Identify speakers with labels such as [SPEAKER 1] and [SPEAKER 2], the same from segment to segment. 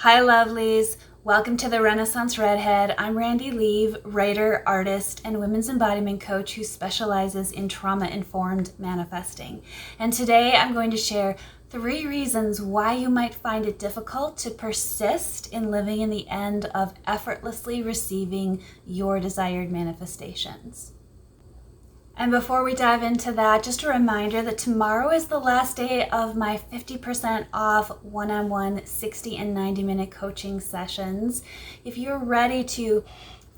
[SPEAKER 1] Hi, lovelies. Welcome to the Renaissance Redhead. I'm Randy Leave, writer, artist, and women's embodiment coach who specializes in trauma-informed manifesting. And today I'm going to share 3 reasons why you might find it difficult to persist in living in the end of effortlessly receiving your desired manifestations. And before we dive into that, just a reminder that tomorrow is the last day of my 50% off one-on-one 60 and 90-minute coaching sessions. If you're ready to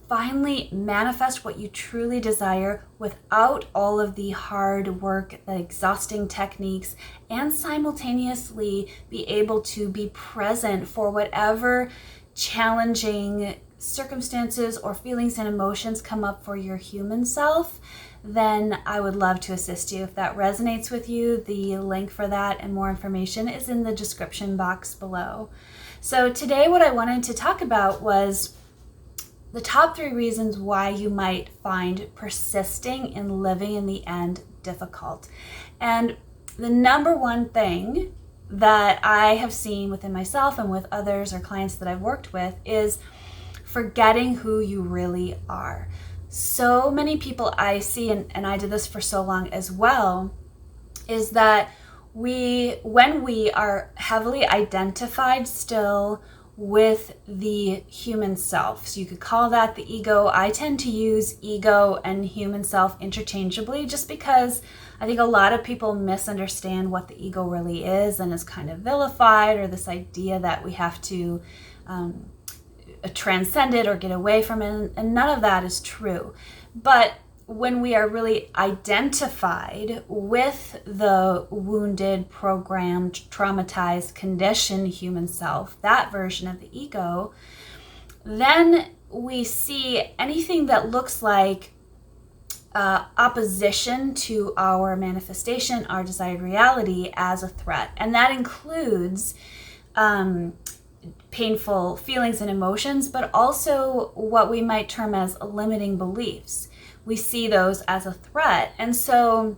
[SPEAKER 1] finally manifest what you truly desire without all of the hard work, the exhausting techniques, and simultaneously be able to be present for whatever challenging circumstances or feelings and emotions come up for your human self, then I would love to assist you. If that resonates with you, the link for that and more information is in the description box below. So today what I wanted to talk about was the top 3 reasons why you might find persisting in living in the end difficult. And the number one thing that I have seen within myself and with others or clients that I've worked with is forgetting who you really are. So many people I see, and I did this for so long as well, is that when we are heavily identified still with the human self, so you could call that the ego. I tend to use ego and human self interchangeably just because I think a lot of people misunderstand what the ego really is and is kind of vilified, or this idea that we have to transcend it or get away from it, and none of that is true. But when we are really identified with the wounded, programmed, traumatized, conditioned human self, that version of the ego, then we see anything that looks like opposition to our manifestation, our desired reality, as a threat. And that includes painful feelings and emotions, but also what we might term as limiting beliefs. We see those as a threat. And so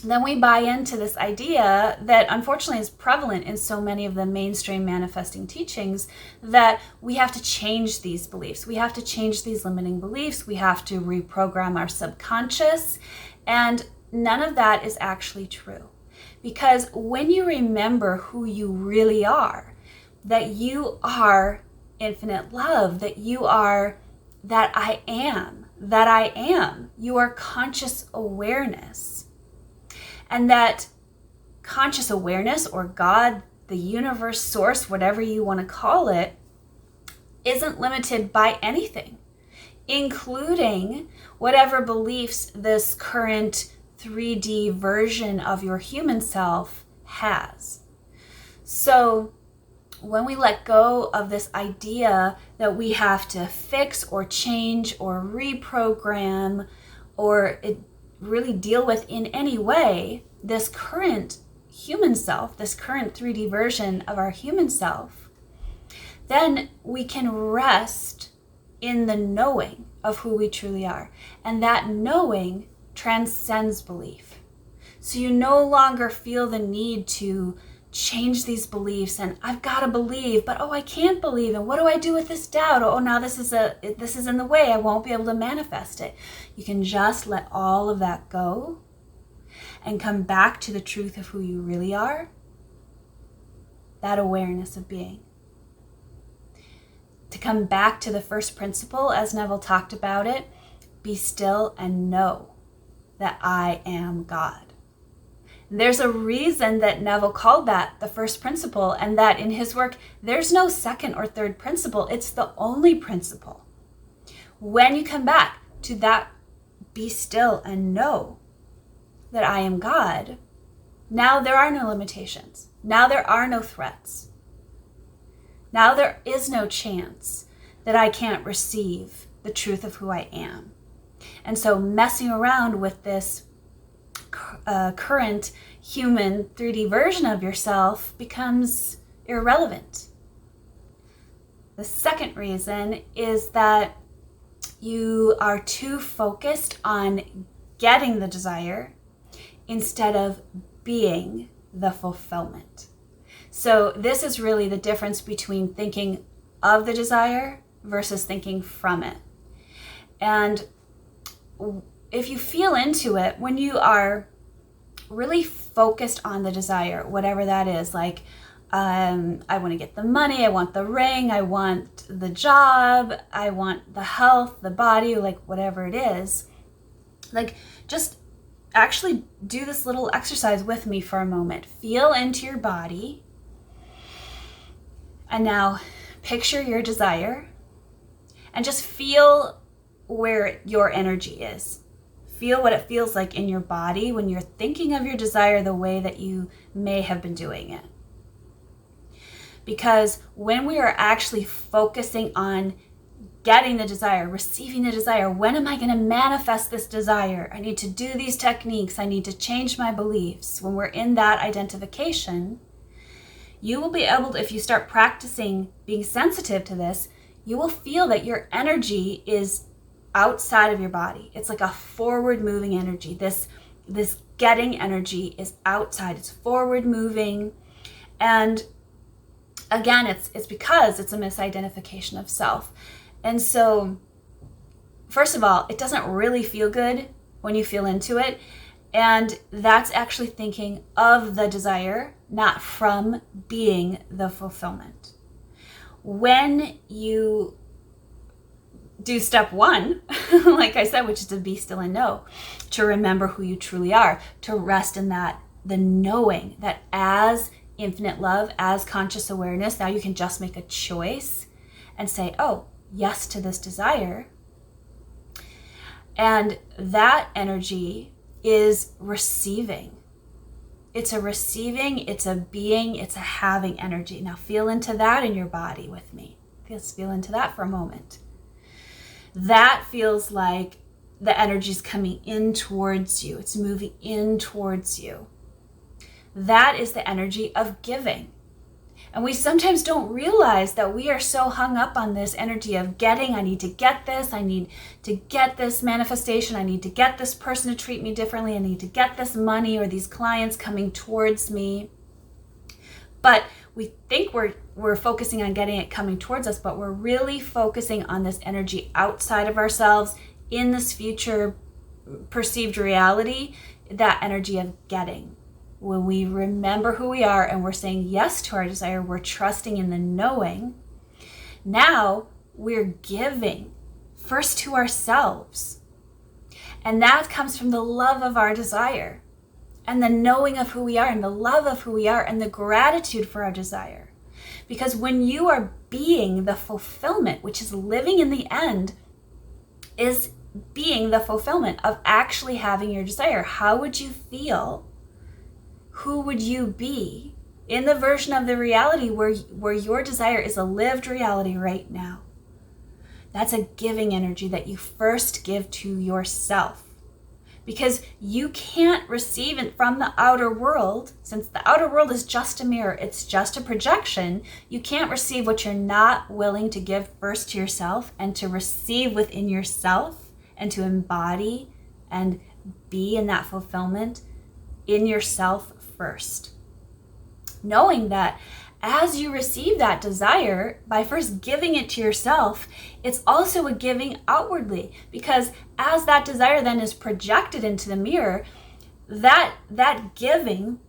[SPEAKER 1] then we buy into this idea that unfortunately is prevalent in so many of the mainstream manifesting teachings, that we have to change these beliefs. We have to change these limiting beliefs. We have to reprogram our subconscious. And none of that is actually true. Because when you remember who you really are, that you are infinite love, that you are that I am, you are conscious awareness. And that conscious awareness, or God, the universe, source, whatever you want to call it, isn't limited by anything, including whatever beliefs this current 3D version of your human self has. So when we let go of this idea that we have to fix or change or reprogram or really deal with in any way this current human self, this current 3D version of our human self, then we can rest in the knowing of who we truly are. And that knowing transcends belief. So you no longer feel the need to change these beliefs, and I've got to believe, but I can't believe, and what do I do with this doubt? Now this is in the way, I won't be able to manifest it. You can just let all of that go and come back to the truth of who you really are, that awareness of being. To come back to the first principle, as Neville talked about it, be still and know that I am God. There's a reason that Neville called that the first principle, and that in his work, there's no second or third principle. It's the only principle. When you come back to that, be still and know that I am God, now there are no limitations. Now there are no threats. Now there is no chance that I can't receive the truth of who I am. And so messing around with this current human 3D version of yourself becomes irrelevant. The second reason is that you are too focused on getting the desire instead of being the fulfillment. So this is really the difference between thinking of the desire versus thinking from it. And if you feel into it, when you are really focused on the desire, whatever that is, like I want to get the money, I want the ring, I want the job, I want the health, the body, like whatever it is, like just actually do this little exercise with me for a moment. Feel into your body. And now picture your desire and just feel where your energy is. Feel what it feels like in your body when you're thinking of your desire the way that you may have been doing it. Because when we are actually focusing on getting the desire, receiving the desire, when am I going to manifest this desire? I need to do these techniques. I need to change my beliefs. When we're in that identification, you will be able to, if you start practicing being sensitive to this, you will feel that your energy is outside of your body. It's like a forward moving energy. This getting energy is outside. It's forward moving. And again, it's because it's a misidentification of self. And so, first of all, it doesn't really feel good when you feel into it. And that's actually thinking of the desire, not from being the fulfillment. When you do step one, like I said, which is to be still and know, to remember who you truly are, to rest in that, the knowing that as infinite love, as conscious awareness, now you can just make a choice and say, oh, yes to this desire. And that energy is receiving. It's a receiving, it's a being, it's a having energy. Now feel into that in your body with me. Just feel into that for a moment. That feels like the energy's coming in towards you. It's moving in towards you. That is the energy of giving. And we sometimes don't realize that we are so hung up on this energy of getting. I need to get this. I need to get this manifestation. I need to get this person to treat me differently. I need to get this money or these clients coming towards me. But we think we're focusing on getting it coming towards us, but we're really focusing on this energy outside of ourselves in this future perceived reality, that energy of getting. When we remember who we are and we're saying yes to our desire, we're trusting in the knowing. Now we're giving first to ourselves. And that comes from the love of our desire and the knowing of who we are and the love of who we are and the gratitude for our desire. Because when you are being the fulfillment, which is living in the end, is being the fulfillment of actually having your desire. How would you feel? Who would you be in the version of the reality where your desire is a lived reality right now? That's a giving energy that you first give to yourself. Because you can't receive it from the outer world. Since the outer world is just a mirror, it's just a projection, you can't receive what you're not willing to give first to yourself and to receive within yourself and to embody and be in that fulfillment in yourself first. Knowing that as you receive that desire, by first giving it to yourself, it's also a giving outwardly. Because as that desire then is projected into the mirror, that giving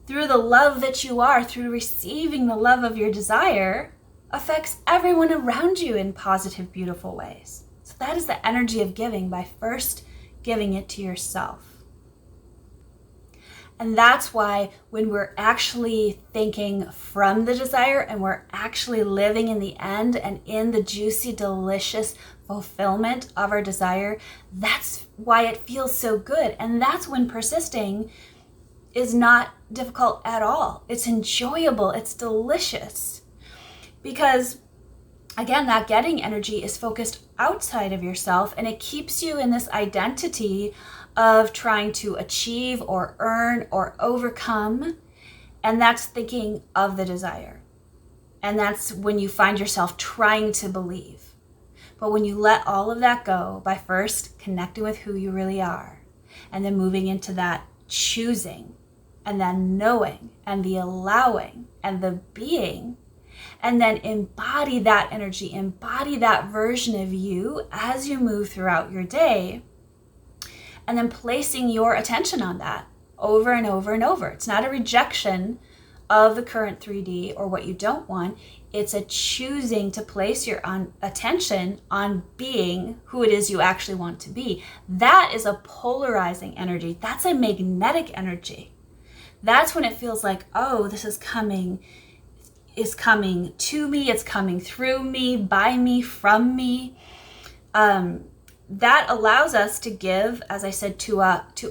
[SPEAKER 1] through the love that you are, through receiving the love of your desire, affects everyone around you in positive, beautiful ways. So that is the energy of giving, by first giving it to yourself. And that's why when we're actually thinking from the desire and we're actually living in the end and in the juicy, delicious fulfillment of our desire, that's why it feels so good. And that's when persisting is not difficult at all. It's enjoyable. It's delicious. Because again, that getting energy is focused outside of yourself and it keeps you in this identity of trying to achieve or earn or overcome. And that's thinking of the desire. And that's when you find yourself trying to believe. But when you let all of that go by first connecting with who you really are and then moving into that choosing and then knowing and the allowing and the being, and then embody that energy, embody that version of you as you move throughout your day, and then placing your attention on that over and over and over. It's not a rejection of the current 3D or what you don't want. It's a choosing to place your attention on being who it is you actually want to be. That is a polarizing energy. That's a magnetic energy. That's when it feels like, oh, this is coming to me, it's coming through me, by me, from me. That allows us to give, as I said, to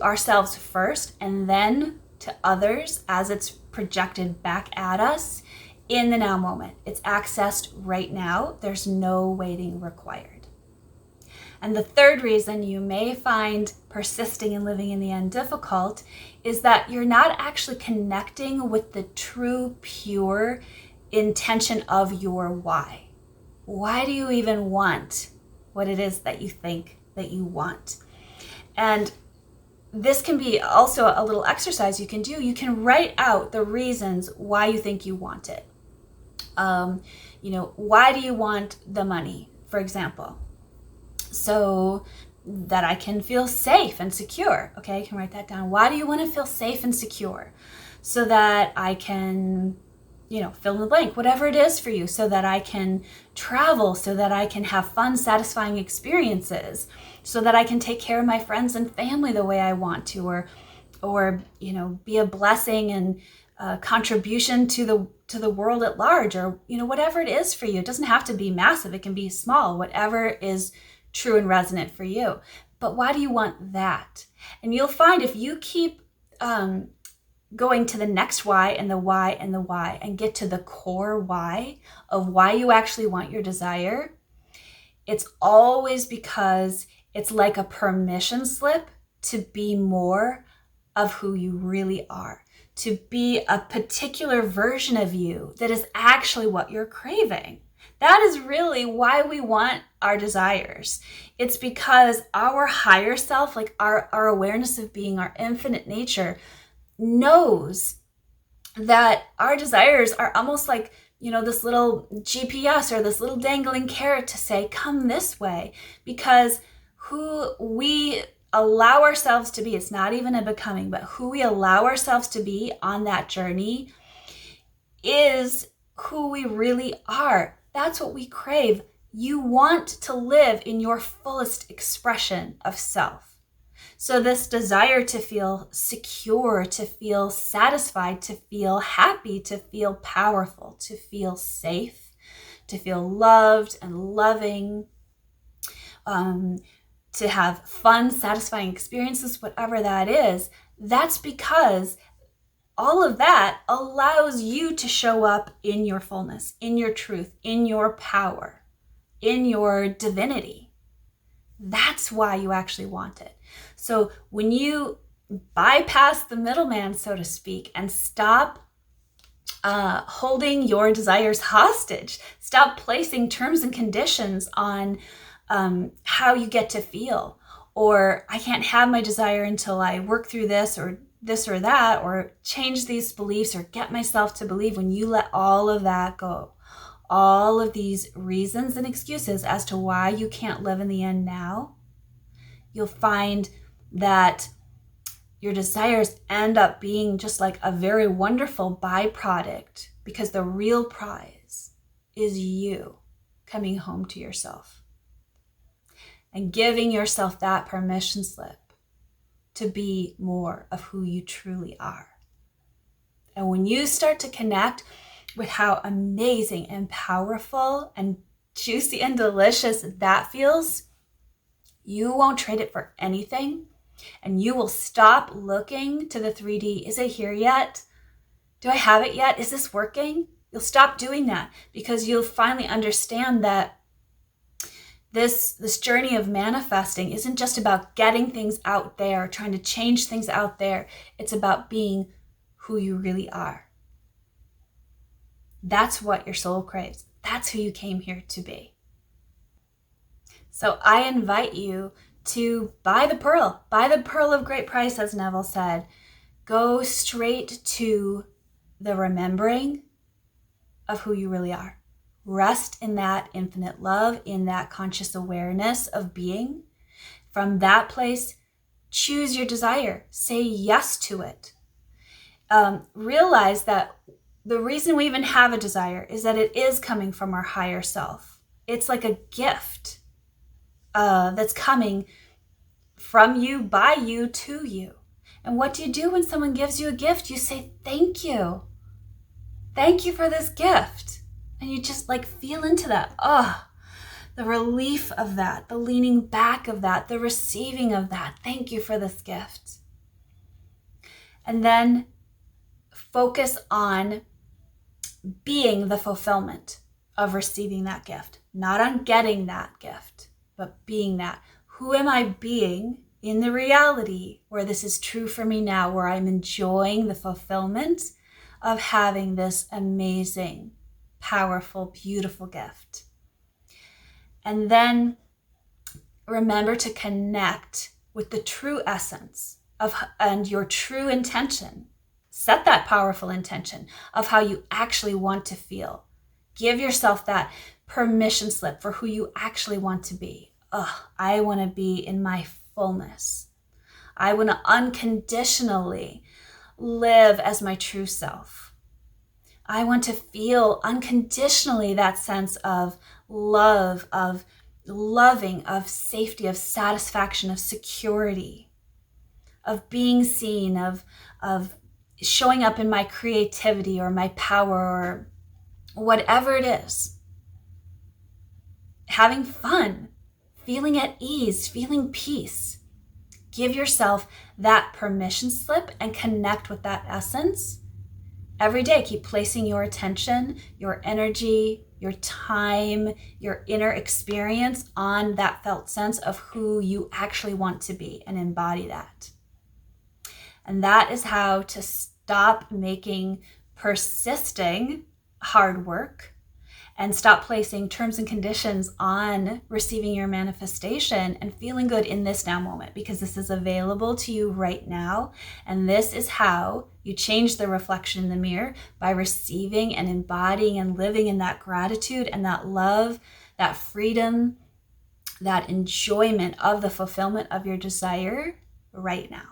[SPEAKER 1] ourselves first, and then to others as it's projected back at us in the now moment. It's accessed right now. There's no waiting required. And the third reason you may find persisting and living in the end difficult is that you're not actually connecting with the true, pure intention of your why. Why do you even want what it is that you think that you want? And this can be also a little exercise you can do. You can write out the reasons why you think you want it. Why do you want the money, for example? So that I can feel safe and secure. Okay, you can write that down. Why do you want to feel safe and secure? So that I can, fill in the blank, whatever it is for you, so that I can travel, so that I can have fun, satisfying experiences, so that I can take care of my friends and family the way I want to, or be a blessing and contribution to the world at large, or whatever it is for you. It doesn't have to be massive. It can be small, whatever is true and resonant for you. But why do you want that? And you'll find if you keep going to the next why and the why and the why, and get to the core why of why you actually want your desire, it's always because it's like a permission slip to be more of who you really are, to be a particular version of you that is actually what you're craving. That is really why we want our desires. It's because our higher self, like our awareness of being, our infinite nature, knows that our desires are almost like, this little GPS or this little dangling carrot to say, come this way, because who we allow ourselves to be, it's not even a becoming, but who we allow ourselves to be on that journey is who we really are. That's what we crave. You want to live in your fullest expression of self. So this desire to feel secure, to feel satisfied, to feel happy, to feel powerful, to feel safe, to feel loved and loving, to have fun, satisfying experiences, whatever that is, that's because all of that allows you to show up in your fullness, in your truth, in your power, in your divinity. That's why you actually want it. So when you bypass the middleman, so to speak, and stop holding your desires hostage, stop placing terms and conditions on how you get to feel, or I can't have my desire until I work through this or that, or change these beliefs, or get myself to believe. When you let all of that go, all of these reasons and excuses as to why you can't live in the end now, you'll find that your desires end up being just like a very wonderful byproduct, because the real prize is you coming home to yourself and giving yourself that permission slip to be more of who you truly are. And when you start to connect with how amazing and powerful and juicy and delicious that feels, you won't trade it for anything. And you will stop looking to the 3D. Is it here yet? Do I have it yet? Is this working? You'll stop doing that, because you'll finally understand that this journey of manifesting isn't just about getting things out there, trying to change things out there. It's about being who you really are. That's what your soul craves. That's who you came here to be. So I invite you to buy the pearl of great price, as Neville said. Go straight to the remembering of who you really are. Rest in that infinite love, in that conscious awareness of being. From that place, choose your desire. Say yes to it. Realize that the reason we even have a desire is that it is coming from our higher self. It's like a gift that's coming from you, by you, to you. And what do you do when someone gives you a gift? You say, thank you. Thank you for this gift. And you just like feel into that. The relief of that, the leaning back of that, the receiving of that. Thank you for this gift. And then focus on being the fulfillment of receiving that gift. Not on getting that gift, but being that. Who am I being in the reality where this is true for me now, where I'm enjoying the fulfillment of having this amazing, powerful, beautiful gift? And then remember to connect with the true essence and your true intention. Set that powerful intention of how you actually want to feel. Give yourself that permission slip for who you actually want to be. I want to be in my fullness. I want to unconditionally live as my true self. I want to feel unconditionally that sense of love, of loving, of safety, of satisfaction, of security, of being seen, of showing up in my creativity or my power or whatever it is. Having fun, feeling at ease, feeling peace. Give yourself that permission slip and connect with that essence. Every day, keep placing your attention, your energy, your time, your inner experience on that felt sense of who you actually want to be and embody that. And that is how to stop making persisting hard work and stop placing terms and conditions on receiving your manifestation and feeling good in this now moment, because this is available to you right now. And this is how you change the reflection in the mirror, by receiving and embodying and living in that gratitude and that love, that freedom, that enjoyment of the fulfillment of your desire right now.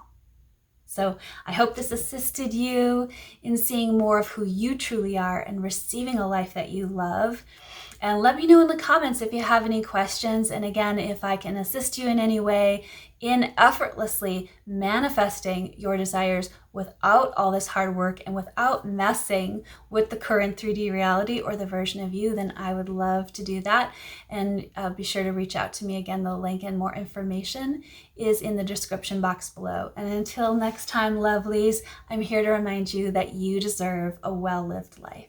[SPEAKER 1] So I hope this assisted you in seeing more of who you truly are and receiving a life that you love. And let me know in the comments if you have any questions. And again, if I can assist you in any way in effortlessly manifesting your desires without all this hard work and without messing with the current 3D reality or the version of you, then I would love to do that. And be sure to reach out to me. Again, the link and more information is in the description box below. And until next time, lovelies, I'm here to remind you that you deserve a well-lived life.